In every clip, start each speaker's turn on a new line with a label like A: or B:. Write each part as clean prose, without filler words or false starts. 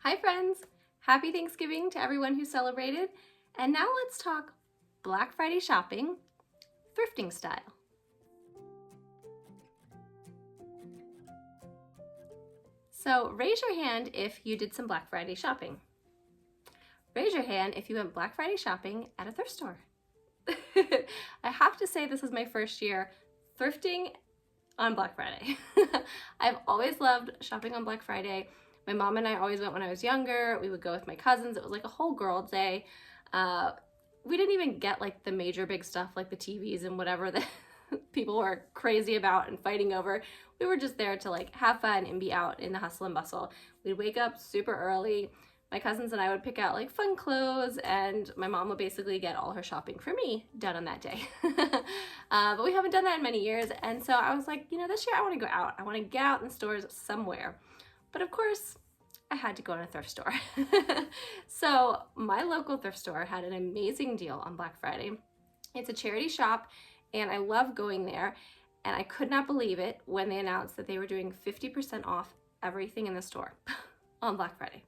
A: Hi friends! Happy Thanksgiving to everyone who celebrated. And now let's talk Black Friday shopping, thrifting style. So raise your hand if you did some Black Friday shopping. Raise your hand if you went Black Friday shopping at a thrift store. I have to say this is my first year thrifting on Black Friday. I've always loved shopping on Black Friday. My mom and I always went when I was younger. We would go with my cousins. It was like a whole girl day. We didn't even get like the major big stuff like the TVs and whatever that people were crazy about and fighting over. We were just there to like have fun and be out in the hustle and bustle. We'd wake up super early. My cousins and I would pick out like fun clothes, and my mom would basically get all her shopping for me done on that day. But we haven't done that in many years, and so I was like, you know, this year I want to go out. I want to get out in the stores somewhere. But of course, I had to go to a thrift store. So my local thrift store had an amazing deal on Black Friday. It's a charity shop, and I love going there. And I could not believe it when they announced that they were doing 50% off everything in the store on Black Friday.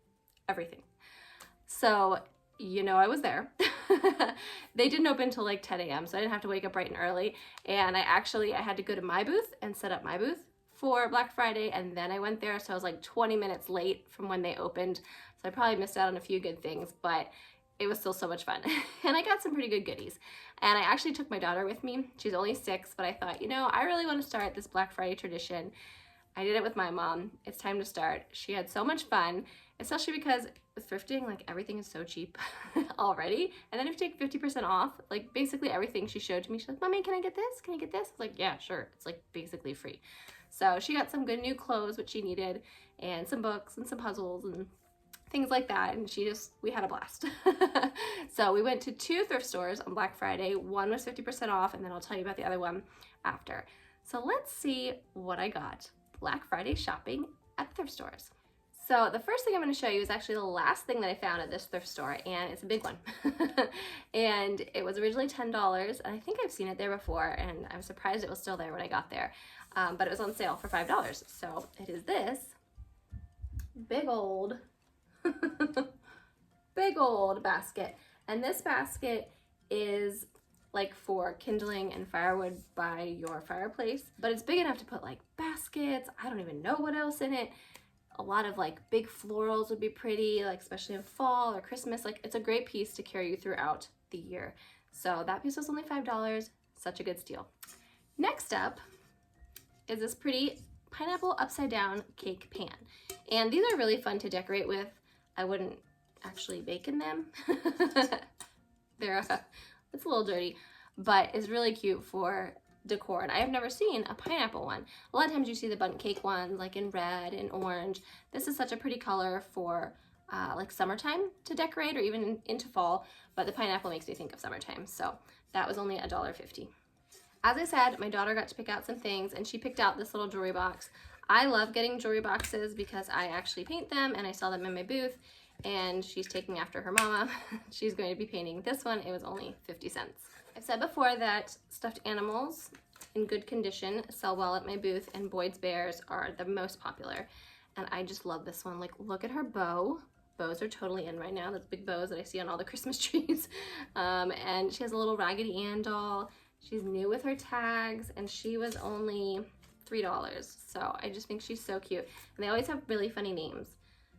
A: Everything. So, you know, I was there. They didn't open until like 10 a.m. so I didn't have to wake up bright and early. And I had to go to my booth and set up my booth for Black Friday, and then I went there, so I was like 20 minutes late from when they opened. So I probably missed out on a few good things, but it was still so much fun. And I got some pretty good goodies. And I actually took my daughter with me. She's only 6, but I thought, you know, I really want to start this Black Friday tradition. I did it with my mom. It's time to start. She had so much fun, especially because with thrifting, like everything is so cheap already. And then if you take 50% off, like basically everything she showed to me, she's like, Mommy, can I get this? Can I get this? I was like, yeah, sure. It's like basically free. So she got some good new clothes, which she needed, and some books and some puzzles and things like that. And we had a blast. So we went to 2 thrift stores on Black Friday. One was 50% off, and then I'll tell you about the other one after. So let's see what I got Black Friday shopping at thrift stores. So the first thing I'm going to show you is actually the last thing that I found at this thrift store, and it's a big one. And it was originally $10, and I think I've seen it there before, and I'm surprised it was still there when I got there. But it was on sale for $5. So it is this big old, big old basket. And this basket is like for kindling and firewood by your fireplace, but it's big enough to put like baskets. I don't even know what else in it. A lot of like big florals would be pretty, like especially in fall or Christmas. Like it's a great piece to carry you throughout the year. So that piece was only $5, such a good steal. Next up is this pretty pineapple upside down cake pan. And these are really fun to decorate with. I wouldn't actually bake in them. It's a little dirty, but it's really cute for decor. And I have never seen a pineapple one. A lot of times you see the bundt cake ones like in red and orange. This is such a pretty color for like summertime to decorate, or even into fall, but the pineapple makes me think of summertime. So that was only $1.50. As I said, my daughter got to pick out some things, and she picked out this little jewelry box. I love getting jewelry boxes because I actually paint them and I sell them in my booth, and she's taking after her mama. She's going to be painting this one. It was only 50 cents. I've said before that stuffed animals in good condition sell well at my booth, and Boyd's Bears are the most popular. And I just love this one. Like, look at her bow. Bows are totally in right now. Those big bows that I see on all the Christmas trees. And she has a little Raggedy Ann doll. She's new with her tags, and she was only $3. So I just think she's so cute. And they always have really funny names.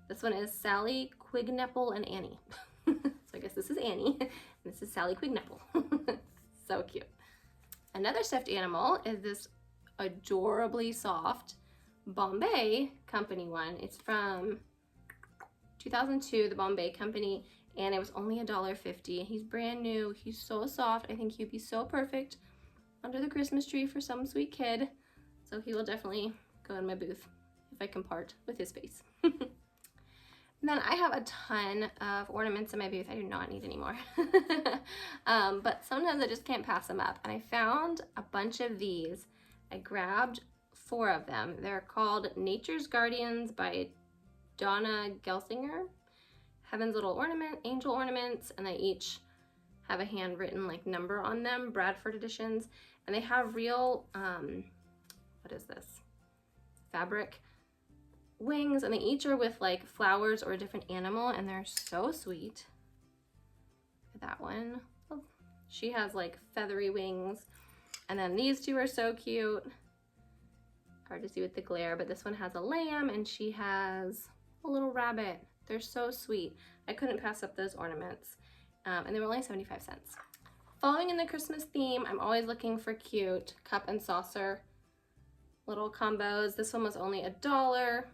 A: This one is Sally, Quignapple, and Annie. So I guess this is Annie, and this is Sally Quignapple. So cute. Another stuffed animal is this adorably soft Bombay Company one. It's from 2002, the Bombay Company, and it was only $1.50. He's brand new. He's so soft. I think he'd be so perfect under the Christmas tree for some sweet kid. So he will definitely go in my booth if I can part with his face. And then I have a ton of ornaments in my booth. I do not need any more. But sometimes I just can't pass them up. And I found a bunch of these. I grabbed 4 of them. They're called Nature's Guardians by Donna Gelsinger. Heaven's Little Ornament, Angel Ornaments, and they each have a handwritten like number on them, Bradford editions. And they have real, what is this? Fabric wings, and they each are with like flowers or a different animal, and they're so sweet. Look at that one. Oh, she has like feathery wings. And then these two are so cute. Hard to see with the glare, but this one has a lamb and she has a little rabbit. They're so sweet. I couldn't pass up those ornaments. And they were only 75 cents. Following in the Christmas theme, I'm always looking for cute cup and saucer little combos. This one was only $1.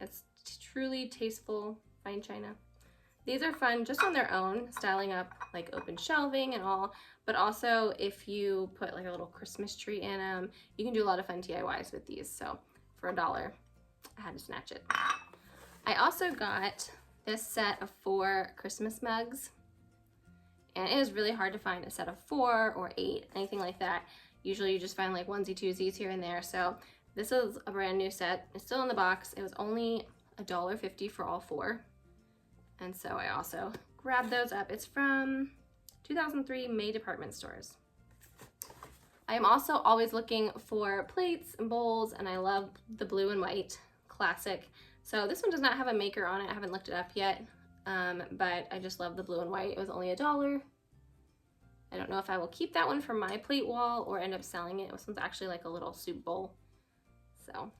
A: It's truly tasteful fine china. These are fun just on their own, styling up like open shelving and all, but also if you put like a little Christmas tree in them, you can do a lot of fun DIYs with these. So for $1, I had to snatch it. I also got this set of 4 Christmas mugs, and it is really hard to find a set of 4 or 8, anything like that. Usually you just find like onesie twosies here and there. So this is a brand new set. It's still in the box. It was only $1.50 for all 4. And so I also grabbed those up. It's from 2003 May department stores. I am also always looking for plates and bowls, and I love the blue and white classic. So this one does not have a maker on it. I haven't looked it up yet, but I just love the blue and white. It was only $1. I don't know if I will keep that one for my plate wall or end up selling it. This one's actually like a little soup bowl. So.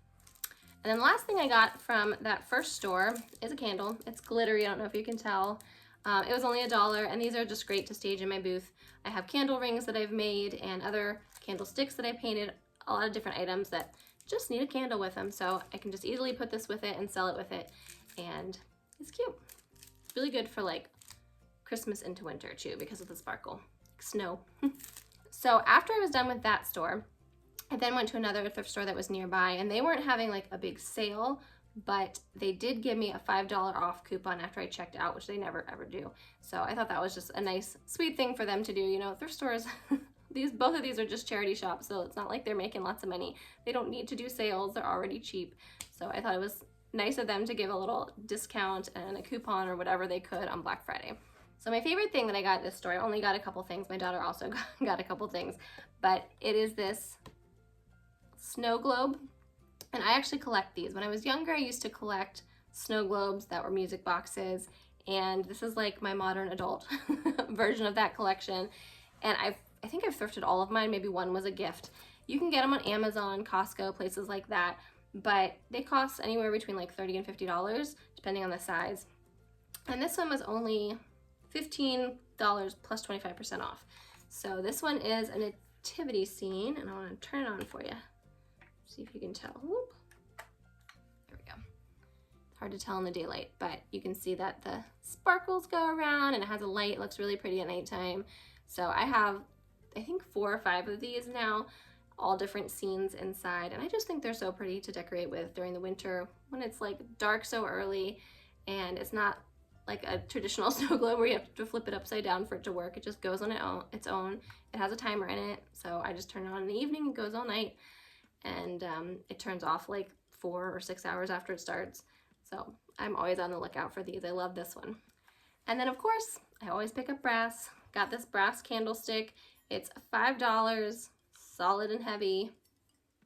A: And then the last thing I got from that first store is a candle. It's glittery, I don't know if you can tell. It was only $1, and these are just great to stage in my booth. I have candle rings that I've made and other candlesticks that I painted, a lot of different items that just need a candle with them. So I can just easily put this with it and sell it with it, and it's cute. It's really good for like Christmas into winter too because of the sparkle, like snow. So after I was done with that store, I then went to another thrift store that was nearby, and they weren't having like a big sale, but they did give me a $5 off coupon after I checked out, which they never ever do. So I thought that was just a nice, sweet thing for them to do. You know, thrift stores, both of these are just charity shops, so it's not like they're making lots of money. They don't need to do sales, they're already cheap. So I thought it was nice of them to give a little discount and a coupon or whatever they could on Black Friday. So my favorite thing that I got at this store, I only got a couple things. My daughter also got a couple things, but it is this snow globe, and I actually collect these. When I was younger, I used to collect snow globes that were music boxes, and this is like my modern adult version of that collection. And I think I've thrifted all of mine. Maybe one was a gift. You can get them on Amazon, Costco, places like that, but they cost anywhere between like $30 and $50 depending on the size. And this one was only $15 plus 25% off. So this one is a nativity scene, and I want to turn it on for you. See if you can tell. Whoop. There we go. Hard to tell in the daylight, but you can see that the sparkles go around and it has a light. It looks really pretty at nighttime. So I have, I think 4 or 5 of these now, all different scenes inside, and I just think they're so pretty to decorate with during the winter when it's like dark so early, and it's not like a traditional snow globe where you have to flip it upside down for it to work. It just goes on its own. It has a timer in it, so I just turn it on in the evening. It goes all night. And it turns off like 4 or 6 hours after it starts. So I'm always on the lookout for these. I love this one. And then of course, I always pick up brass. Got this brass candlestick. It's $5, solid and heavy.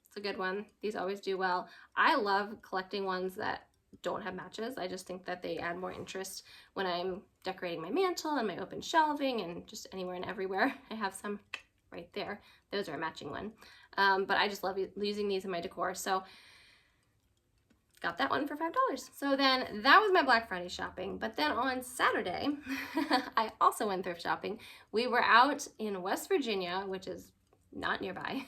A: It's a good one. These always do well. I love collecting ones that don't have matches. I just think that they add more interest when I'm decorating my mantle and my open shelving and just anywhere and everywhere. I have some right there. Those are a matching one. But I just love using these in my decor. So got that one for $5. So then that was my Black Friday shopping. But then on Saturday, I also went thrift shopping. We were out in West Virginia, which is not nearby.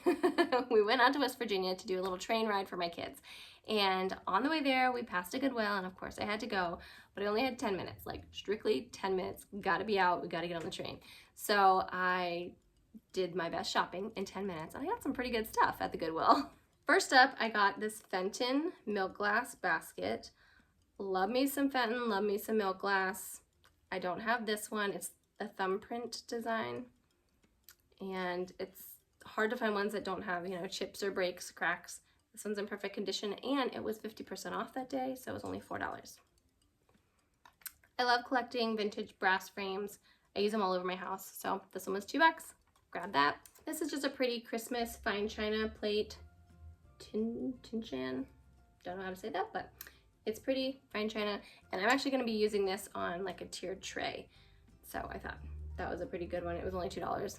A: We went out to West Virginia to do a little train ride for my kids. And on the way there, we passed a Goodwill, and of course I had to go, but I only had 10 minutes, like strictly 10 minutes. Gotta be out, we gotta get on the train. So I did my best shopping in 10 minutes, and I got some pretty good stuff at the Goodwill. First up, I got this Fenton milk glass basket. Love me some Fenton, love me some milk glass. I don't have this one. It's a thumbprint design, and it's hard to find ones that don't have, you know, chips or breaks, cracks. This one's in perfect condition, and it was 50% off that day, so it was only $4. I love collecting vintage brass frames. I use them all over my house, so this one was $2. Grab that. This is just a pretty Christmas fine china plate. Tinchan. Don't know how to say that, but It's pretty, fine china, and I'm actually gonna be using this on like a tiered tray. So I thought that was a pretty good one. It was only $2.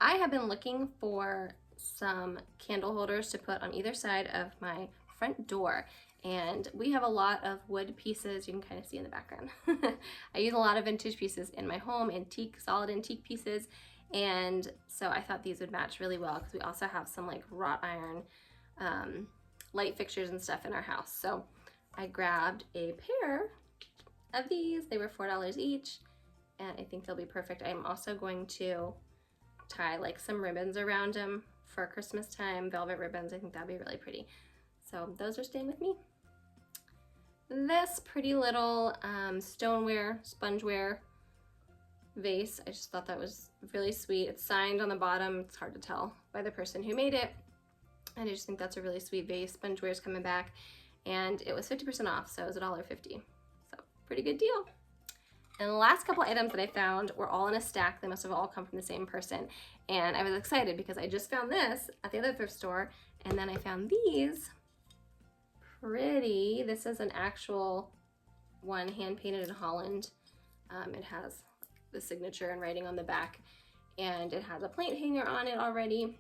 A: I have been looking for some candle holders to put on either side of my front door. And we have a lot of wood pieces you can kind of see in the background. I use a lot of vintage pieces in my home, antique, solid antique pieces. And so I thought these would match really well because we also have some like wrought iron light fixtures and stuff in our house. So I grabbed a pair of these. They were $4 each, and I think they'll be perfect. I'm also going to tie like some ribbons around them for Christmas time, velvet ribbons. I think that'd be really pretty. So those are staying with me. This pretty little stoneware, spongeware vase, I just thought that was really sweet. It's signed on the bottom. It's hard to tell by the person who made it. And I just think that's a really sweet vase. Spongeware is coming back, and it was 50% off, so it was $1.50. So pretty good deal. And the last couple items that I found were all in a stack. They must have all come from the same person. And I was excited because I just found this at the other thrift store, and then I found these. Pretty. This is an actual one hand painted in Holland. It has the signature and writing on the back, and it has a plate hanger on it already.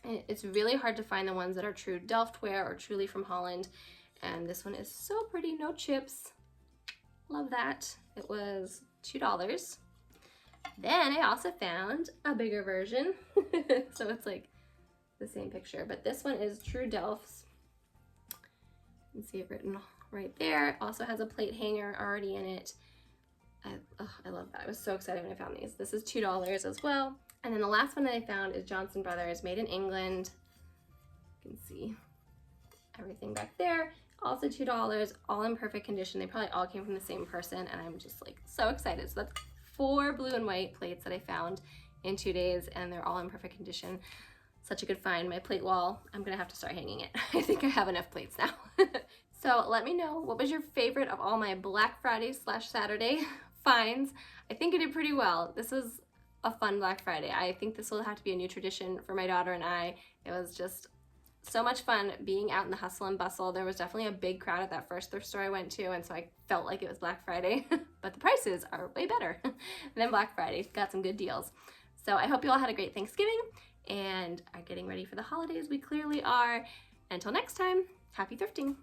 A: And it's really hard to find the ones that are true Delftware or truly from Holland. And this one is so pretty, no chips. Love that. It was $2. Then I also found a bigger version. So it's like the same picture, but this one is true Delfts. You can see it written right there. It also has a plate hanger already in it. I love that. I was so excited when I found these. This is $2 as well. And then the last one that I found is Johnson Brothers, made in England. You can see everything back there. Also $2, all in perfect condition. They probably all came from the same person, and I'm just like so excited. So that's 4 blue and white plates that I found in 2 days, and they're all in perfect condition. Such a good find. My plate wall, I'm gonna have to start hanging it. I think I have enough plates now. So let me know, what was your favorite of all my Black Friday / Saturday finds? I think I did pretty well. This was a fun Black Friday. I think this will have to be a new tradition for my daughter and I. It was just so much fun being out in the hustle and bustle. There was definitely a big crowd at that first thrift store I went to, and so I felt like it was Black Friday, but the prices are way better than Black Friday. Got some good deals. So I hope you all had a great Thanksgiving and are getting ready for the holidays. We clearly are. Until next time, happy thrifting.